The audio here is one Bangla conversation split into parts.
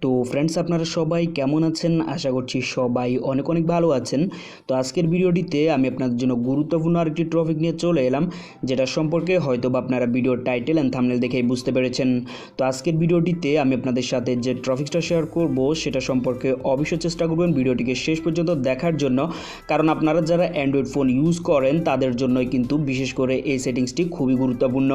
তো ফ্রেন্ডস আপনারা সবাই কেমন আছেন? আশা করছি সবাই অনেক অনেক ভালো আছেন। তো আজকের ভিডিওটিতে আমি আপনাদের জন্য গুরুত্বপূর্ণ আরেকটি টপিক নিয়ে চলে এলাম, যেটা সম্পর্কে হয়তো বা আপনারা ভিডিওর টাইটেল অ্যান্ড থাম্বনেল দেখেই বুঝতে পেরেছেন। তো আজকের ভিডিওটিতে আমি আপনাদের সাথে যে টপিকটা শেয়ার করব সেটা সম্পর্কে অবশ্যই চেষ্টা করবেন ভিডিওটিকে শেষ পর্যন্ত দেখার জন্য, কারণ আপনারা যারা অ্যান্ড্রয়েড ফোন ইউজ করেন তাদের জন্যই কিন্তু বিশেষ করে এই সেটিংসটি খুবই গুরুত্বপূর্ণ।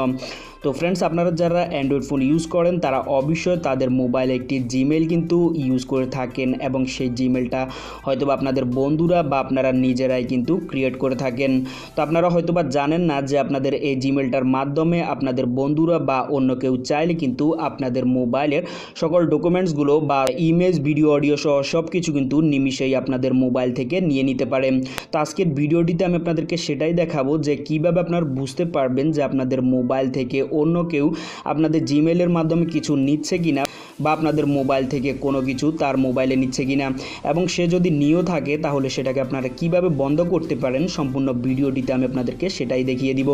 তো ফ্রেন্ডস আপনারা যারা অ্যান্ড্রয়েড ফোন ইউজ করেন তারা অবশ্যই তাদের মোবাইলে একটি জিমেইল কিন্তু ইউজ করে থাকেন, এবং সেই জিমেইলটা হয়তো বা আপনাদের বন্ধুরা বা আপনারা নিজেরাই কিন্তু ক্রিয়েট করে থাকেন। তো আপনারা হয়তো বা জানেন না যে আপনাদের এই জিমেইলটার মাধ্যমে আপনাদের বন্ধুরা বা অন্য কেউ চাইলে কিন্তু আপনাদের মোবাইলের সকল ডকুমেন্টসগুলো বা ইমেজ, ভিডিও, অডিও সহ সব কিছু কিন্তু নিমিষেই আপনাদের মোবাইল থেকে নিয়ে নিতে পারে। তো আজকের ভিডিওটিতে আমি আপনাদেরকে সেটাই দেখাবো যে কিভাবে আপনারা বুঝতে পারবেন যে আপনাদের মোবাইল থেকে অন্য কেউ আপনাদের জিমেইলের মাধ্যমে কিছু নিচ্ছে কিনা, বা আপনাদের মোবাইল থেকে কোনো কিছু তার মোবাইলে নিচ্ছে কিনা, এবং সে যদি নিয়েও থাকে তাহলে সেটাকে আপনারা কিভাবে বন্ধ করতে পারেন। সম্পূর্ণ ভিডিওটিতে আমি আপনাদেরকে সেটাই দেখিয়ে দিব।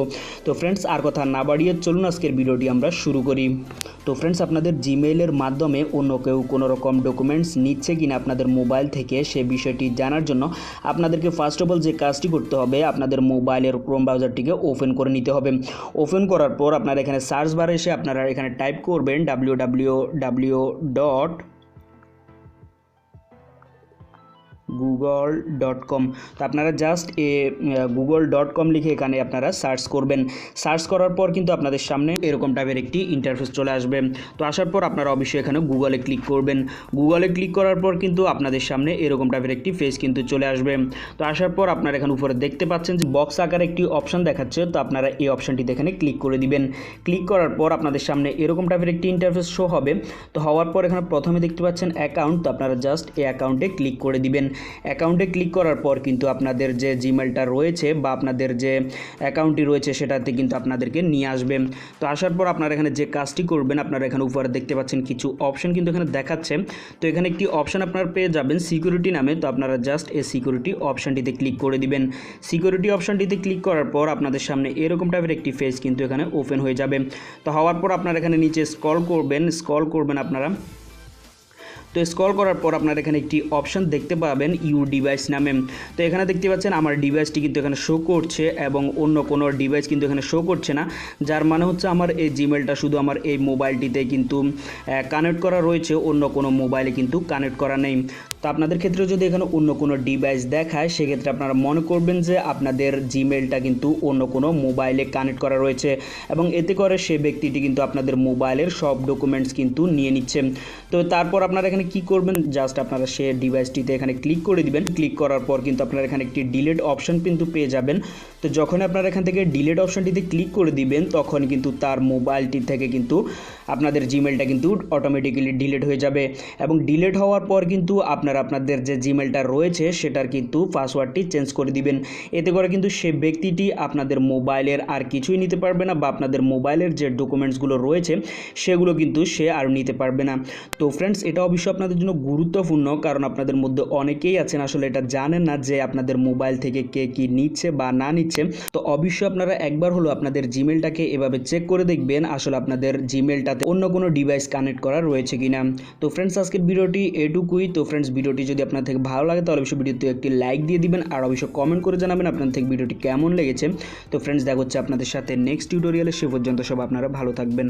তো ফ্রেন্ডস আর কথা না বাড়িয়ে চলুন আজকের ভিডিওটি আমরা শুরু করি। তো ফ্রেন্ডস আপনাদের জিমেইলের মাধ্যমে অন্য কেউ কোনো রকম ডকুমেন্টস নিচ্ছে কিনা আপনাদের মোবাইল থেকে, সে বিষয়টি জানার জন্য আপনাদেরকে ফার্স্ট অফ অল যে কাজটি করতে হবে, আপনাদের মোবাইলের ক্রোম ব্রাউজারটিকে ওপেন করে নিতে হবে। ওপেন করার পর আপনারা এখানে সার্চ বারে এসে আপনারা এখানে টাইপ করবেন www.google.com। তো আপনারা জাস্ট google.com লিখে এখানে আপনারা সার্চ করবেন। সার্চ করার পর কিন্তু আপনাদের সামনে এরকম টাইপের একটি ইন্টারফেস চলে আসবে। তো আসার পর আপনারা অবশ্যই এখানে গুগলে ক্লিক করবেন। গুগলে ক্লিক করার পর কিন্তু আপনাদের সামনে এরকম টাইপের একটি পেজ কিন্তু চলে আসবে। তো আসার পর আপনারা এখানে উপরে দেখতে পাচ্ছেন যে বক্স আকারে একটি অপশন দেখাচ্ছে, তো আপনারা এই অপশনটিতে এখানে ক্লিক করে দিবেন। ক্লিক করার পর আপনাদের সামনে এরকম টাইপের একটি ইন্টারফেস শো হবে। তো হওয়ার পর এখানে প্রথমে দেখতে পাচ্ছেন অ্যাকাউন্ট, তো আপনারা জাস্ট এই অ্যাকাউন্টে ক্লিক করে দিবেন। অ্যাকাউন্টে ক্লিক করার পর কিন্তু আপনাদের যে জিমেইলটা রয়েছে বা আপনাদের যে অ্যাকাউন্টটি রয়েছে সেটাতে কিন্তু আপনাদেরকে নিয়ে আসবে। তো আসার পর আপনারা এখানে যে কাজটি করবেন, আপনারা এখানে উপরে দেখতে পাচ্ছেন কিছু অপশন কিন্তু এখানে দেখাচ্ছে। তো এখানে একটি অপশন আপনারা পেয়ে যাবেন সিকিউরিটি নামে, তো আপনারা জাস্ট এই সিকিউরিটি অপশনটিতে ক্লিক করে দিবেন। সিকিউরিটি অপশনটিতে ক্লিক করার পর আপনাদের সামনে এরকম টাইপের একটি পেজ কিন্তু এখানে ওপেন হয়ে যাবে। তো হওয়ার পর আপনারা এখানে নিচে স্ক্রল করবেন আপনারা। তো স্ক্রল করার পর আপনারা এখানে একটি অপশন দেখতে পাবেন ইউর ডিভাইস নামে। তো এখানে দেখতে পাচ্ছেন আমার ডিভাইসটি কিন্তু এখানে শো করছে এবং অন্য কোনো ডিভাইস কিন্তু এখানে শো করছে না, যার মানে হচ্ছে আমার এই জিমেইলটা শুধু আমার এই মোবাইলটিতে কিন্তু কানেক্ট করা রয়েছে, অন্য কোনো মোবাইলে কিন্তু কানেক্ট করা নেই। তো আপনাদের ক্ষেত্রে যদি এখানে অন্য কোনো ডিভাইস দেখায় সেক্ষেত্রে আপনারা মনে করবেন যে আপনাদের জিমেইলটা কিন্তু অন্য কোনো মোবাইলে কানেক্ট করা রয়েছে, এবং এতে করে সে ব্যক্তিটি কিন্তু আপনাদের মোবাইলের সব ডকুমেন্টস কিন্তু নিয়ে নিচ্ছে। তো তারপর আপনারা এখানে কি করবেন, জাস্ট আপনারা সে ডিভাইসটিতে এখানে ক্লিক করে দিবেন। ক্লিক করার পর কিন্তু আপনারা এখানে একটি ডিলিট অপশন কিন্তু পেয়ে যাবেন। তো যখন আপনারা এখান থেকে ডিলিট অপশনটিতে ক্লিক করে দিবেন তখন কিন্তু তার মোবাইলটি থেকে কিন্তু আপনাদের জিমেইলটা কিন্তু অটোমেটিক্যালি ডিলিট হয়ে যাবে, এবং ডিলিট হওয়ার পর কিন্তু আপনাদের যে জিমেইলটা রয়েছে সেটার কিন্তু পাসওয়ার্ডটি চেঞ্জ করে দিবেন। এতে করে কিন্তু সে ব্যক্তিটি আপনাদের মোবাইলের আর কিছুই নিতে পারবে না, বা আপনাদের মোবাইলের যে ডকুমেন্টসগুলো রয়েছে সেগুলো কিন্তু সে আর নিতে পারবে না। তো ফ্রেন্ডস এটা অবশ্যই আপনাদের জন্য গুরুত্বপূর্ণ, কারণ আপনাদের মধ্যে অনেকেই আছেন আসলে এটা জানেন না যে আপনাদের মোবাইল থেকে কে কি নিচ্ছে বা না নিচ্ছে। তো অবশ্যই আপনারা একবার হলো আপনাদের জিমেইলটাকে এভাবে চেক করে দেখবেন আসলে আপনাদের জিমেইলটাতে অন্য কোনো ডিভাইস কানেক্ট করা রয়েছে কিনা। তো ফ্রেন্ডস আজকের ভিডিওটি এটুকুই। তো ফ্রেন্ডস ভিডিওটি যদি আপনার থেকে ভালো লাগে তাহলে অবশ্যই ভিডিওতে একটি লাইক দিয়ে দিবেন, আর অবশ্যই কমেন্ট করে জানাবেন আপনার থেকে ভিডিওটি কেমন লেগেছে। তো ফ্রেন্ডস দেখা হচ্ছে আপনাদের সাথে নেক্সট টিউটোরিয়ালে, সে পর্যন্ত সব আপনারা ভালো থাকবেন।